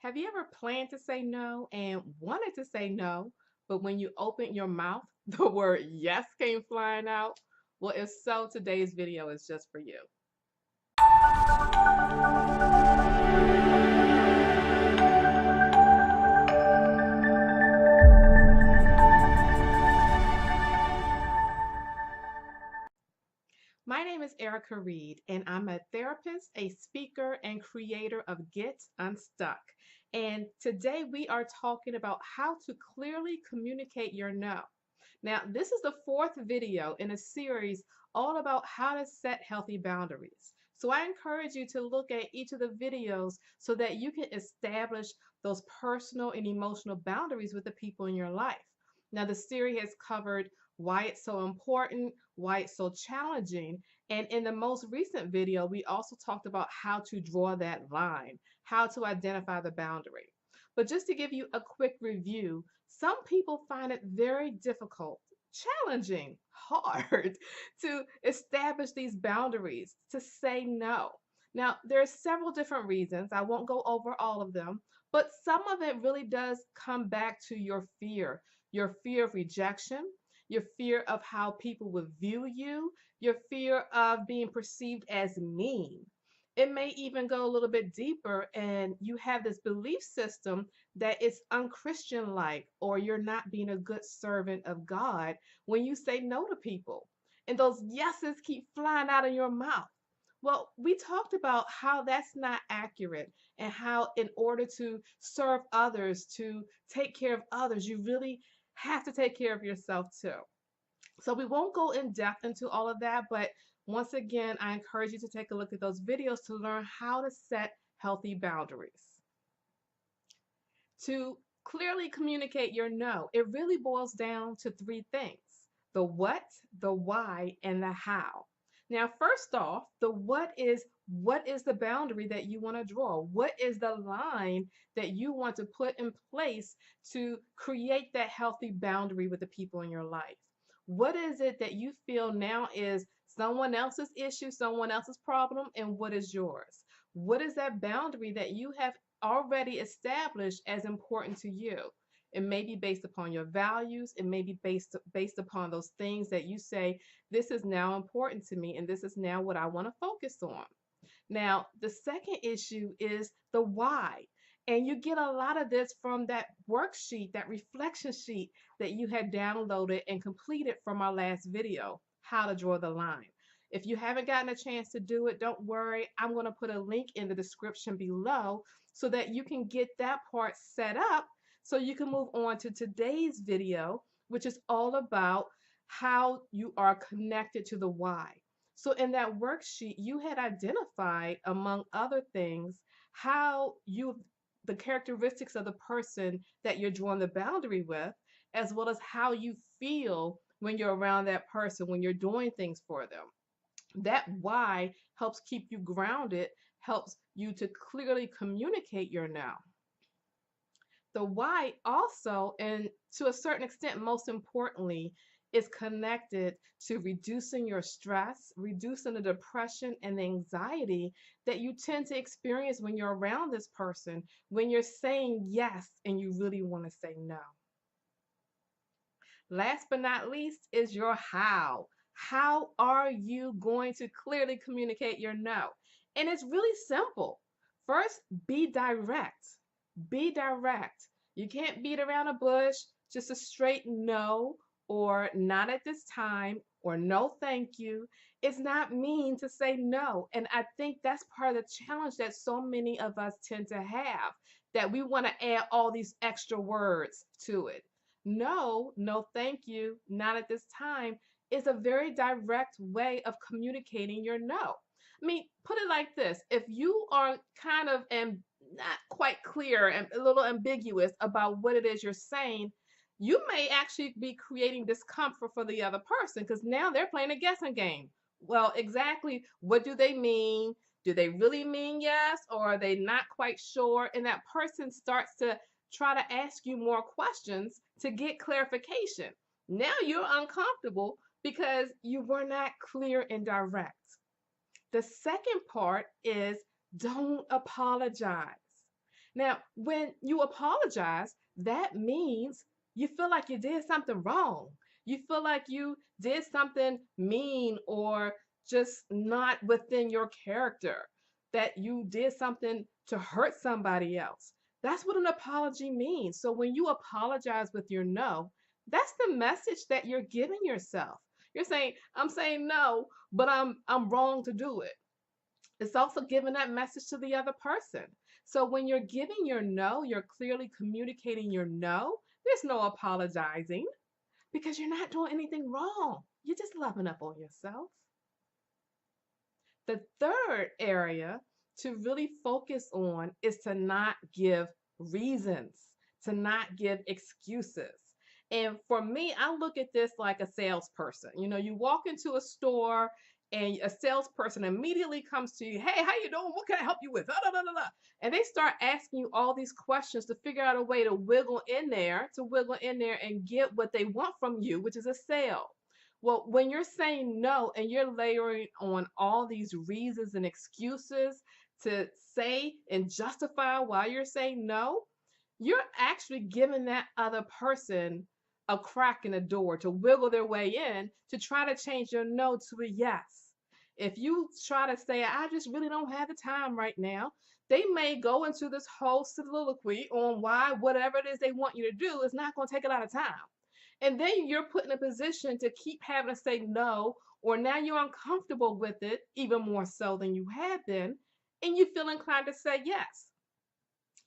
Have you ever planned to say no and wanted to say no, but when you open your mouth, the word yes came flying out? Well, if so, today's video is just for you. My name is Erica Reed, and I'm a therapist, a speaker, and creator of Get Unstuck. And today we are talking about how to clearly communicate your no. Now, this is the fourth video in a series all about how to set healthy boundaries. So I encourage you to look at each of the videos so that you can establish those personal and emotional boundaries with the people in your life. Now, the series has covered why it's so important, why it's so challenging. And in the most recent video, we also talked about how to draw that line, how to identify the boundary. But just to give you a quick review, some people find it very difficult, challenging, hard to establish these boundaries, to say no. Now, there are several different reasons. I won't go over all of them, but some of it really does come back to your fear of rejection, your fear of how people would view you, your fear of being perceived as mean. It may even go a little bit deeper, and you have this belief system that it's unchristian like, or you're not being a good servant of God when you say no to people. And those yeses keep flying out of your mouth. Well, we talked about how that's not accurate and how, in order to serve others, to take care of others, you really have to take care of yourself too. So we won't go in depth into all of that, but once again, I encourage you to take a look at those videos to learn how to set healthy boundaries. To clearly communicate your no, it really boils down to three things: the what, the why, and the how. Now, first off, the what is the boundary that you want to draw? What is the line that you want to put in place to create that healthy boundary with the people in your life? What is it that you feel now is someone else's issue, someone else's problem, and what is yours? What is that boundary that you have already established as important to you? It may be based upon your values. It may be based upon those things that you say, this is now important to me, and this is now what I want to focus on. Now, the second issue is the why. And you get a lot of this from that worksheet, that reflection sheet that you had downloaded and completed from our last video, how to draw the line. If you haven't gotten a chance to do it, don't worry. I'm going to put a link in the description below so that you can get that part set up so you can move on to today's video, which is all about how you are connected to the why. So in that worksheet, you had identified, among other things, how the characteristics of the person that you're drawing the boundary with, as well as how you feel when you're around that person, when you're doing things for them. That why helps keep you grounded, helps you to clearly communicate your now. The why also, and to a certain extent, most importantly, is connected to reducing your stress, reducing the depression and the anxiety that you tend to experience when you're around this person, when you're saying yes and you really want to say no. Last but not least is your how. How are you going to clearly communicate your no? And it's really simple. First, be direct. Be direct. You can't beat around a bush, just a straight no or not at this time or no thank you. It's not mean to say no. And I think that's part of the challenge that so many of us tend to have, that we want to add all these extra words to it. No, no thank you, not at this time is a very direct way of communicating your no. I mean, put it like this: if you are kind of not quite clear and a little ambiguous about what it is you're saying, you may actually be creating discomfort for the other person because now they're playing a guessing game. Well, exactly what do they mean? Do they really mean yes, or are they not quite sure? And that person starts to try to ask you more questions to get clarification. Now you're uncomfortable because you were not clear and direct. The second part is don't apologize. Now, when you apologize, that means you feel like you did something wrong. You feel like you did something mean or just not within your character, that you did something to hurt somebody else. That's what an apology means. So when you apologize with your no, that's the message that you're giving yourself. You're saying, I'm saying no, but I'm wrong to do it. It's also giving that message to the other person. So when you're giving your no, you're clearly communicating your no. There's no apologizing because you're not doing anything wrong. You're just loving up on yourself. The third area to really focus on is to not give reasons, to not give excuses. And for me, I look at this like a salesperson. You know, you walk into a store and a salesperson immediately comes to you, "Hey, how you doing? What can I help you with?" Da, da, da, da, da. And they start asking you all these questions to figure out a way to wiggle in there and get what they want from you, which is a sale. Well, when you're saying no and you're layering on all these reasons and excuses to say and justify why you're saying no, you're actually giving that other person a crack in the door to wiggle their way in to try to change your no to a yes. If you try to say, I just really don't have the time right now, they may go into this whole soliloquy on why whatever it is they want you to do is not going to take a lot of time. And then you're put in a position to keep having to say no, or now you're uncomfortable with it even more so than you had been, and you feel inclined to say yes.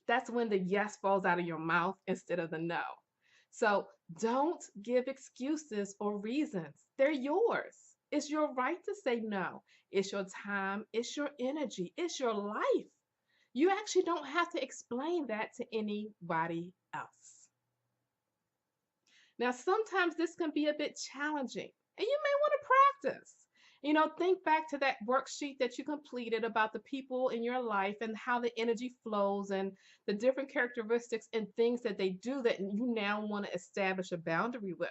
That's when the yes falls out of your mouth instead of the no. So don't give excuses or reasons. They're yours. It's your right to say no. It's your time, it's your energy, it's your life. You actually don't have to explain that to anybody else. Now, sometimes this can be a bit challenging, and you may want to practice. You know, think back to that worksheet that you completed about the people in your life and how the energy flows and the different characteristics and things that they do that you now want to establish a boundary with.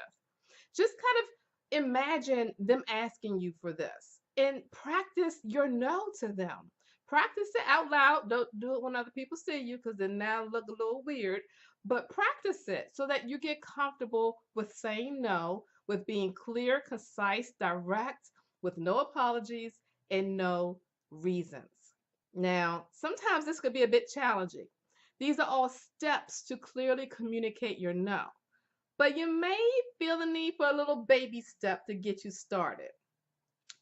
Just kind of imagine them asking you for this and practice your no to them. Practice it out loud. Don't do it when other people see you because then now look a little weird. But practice it so that you get comfortable with saying no, with being clear, concise, direct, with no apologies and no reasons. Now, sometimes this could be a bit challenging. These are all steps to clearly communicate your no. But you may feel the need for a little baby step to get you started.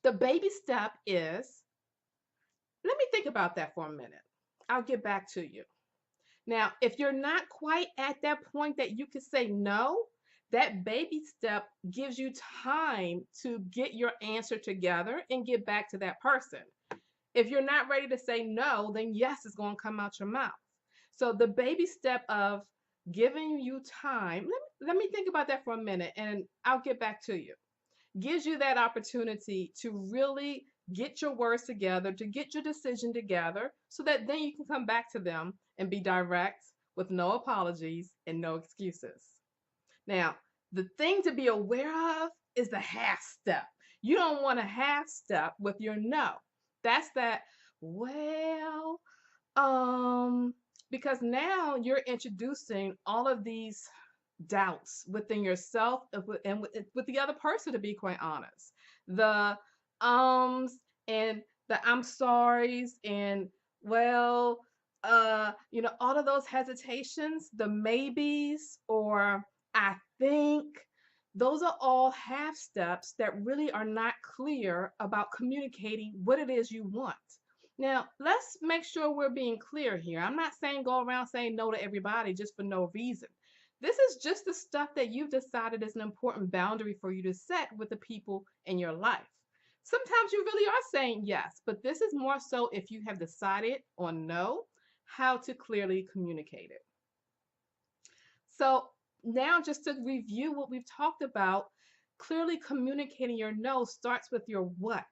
The baby step is, let me think about that for a minute. I'll get back to you. Now, if you're not quite at that point that you can say no, that baby step gives you time to get your answer together and get back to that person. If you're not ready to say no, then yes is going to come out your mouth. So the baby step of giving you time, let me think about that for a minute and I'll get back to you. Gives you that opportunity to really get your words together, to get your decision together, so that then you can come back to them and be direct with no apologies and no excuses. Now, the thing to be aware of is the half step. You don't want a half step with your no. That's that, well, um, because now you're introducing all of these doubts within yourself and with the other person, to be quite honest. The ums and the I'm sorries and, well, all of those hesitations, the maybes or I think, those are all half steps that really are not clear about communicating what it is you want. Now, let's make sure we're being clear here. I'm not saying go around saying no to everybody just for no reason. This is just the stuff that you've decided is an important boundary for you to set with the people in your life. Sometimes you really are saying yes, but this is more so if you have decided on no, how to clearly communicate it. So, now just to review what we've talked about, clearly communicating your no starts with your what.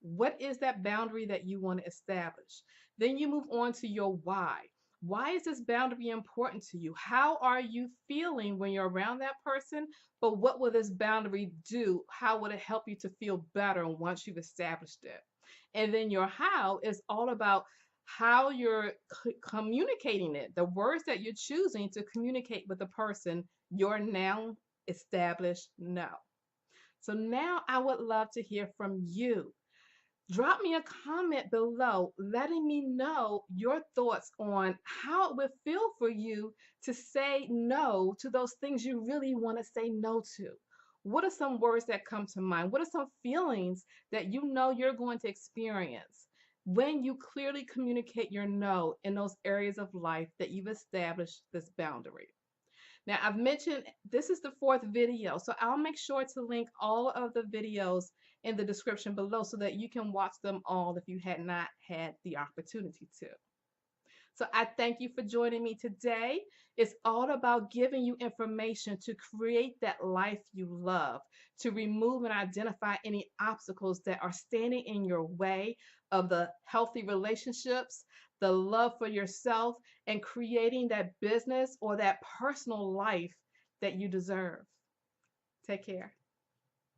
What is that boundary that you want to establish? Then you move on to your why. Why is this boundary important to you? How are you feeling when you're around that person? But what will this boundary do? How will it help you to feel better once you've established it? And then your how is all about how you're communicating it, the words that you're choosing to communicate with the person, your now established no. So now I would love to hear from you. Drop me a comment below letting me know your thoughts on how it would feel for you to say no to those things you really want to say no to. What are some words that come to mind? What are some feelings that you know you're going to experience when you clearly communicate your no in those areas of life that you've established this boundary? Now, I've mentioned this is the fourth video, so I'll make sure to link all of the videos in the description below so that you can watch them all if you had not had the opportunity to. So I thank you for joining me today. It's all about giving you information to create that life you love, to remove and identify any obstacles that are standing in your way of the healthy relationships, the love for yourself, and creating that business or that personal life that you deserve. Take care.